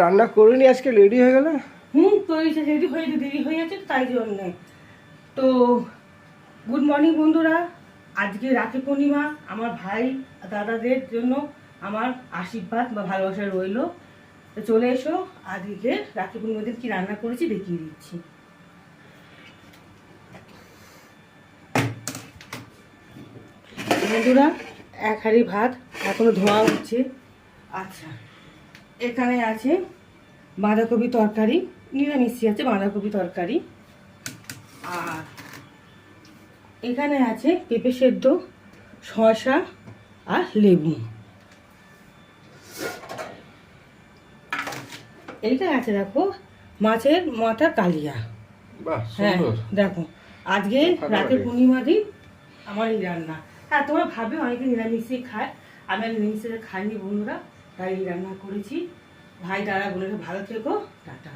রান্না করিনি আজকে, রেডি হয়ে গেল। তো রেডি হয়ে দেরি হয়ে যাচ্ছে তাই জন্যে। তো গুড মর্নিং বন্ধুরা, আজকে রাখি পূর্ণিমা। আমার ভাই দাদাদের জন্য আমার আশীর্বাদ বা ভালোবাসা রইল। তো চলে এসো, আজকে রাখি পূর্ণিমার দিন কী রান্না করেছি দেখিয়ে দিচ্ছি। বন্ধুরা, এক হাঁড়ি ভাত এখনো ধোয়া হচ্ছে। আচ্ছা, এখানে আছে বাঁধাকপি তরকারি, নিরামিষই আছে বাঁধাকপি তরকারি। আর এখানে আছে পেঁপে সেদ্ধ, শসা আর লেবু। এইটা আছে দেখো মাছের মাথা কালিয়া। হ্যাঁ দেখো, আজকে রাতে পূর্ণিমা দিন আমার এই রান্না। হ্যাঁ, তোমরা ভাবে অনেকে নিরামিষই খায়, আমি আর নিরামিষে খাইনি বন্ধুরা, তাই এই রান্না করেছি। ভাই দাদা বোনেরা ভালো থেকো, টাটা।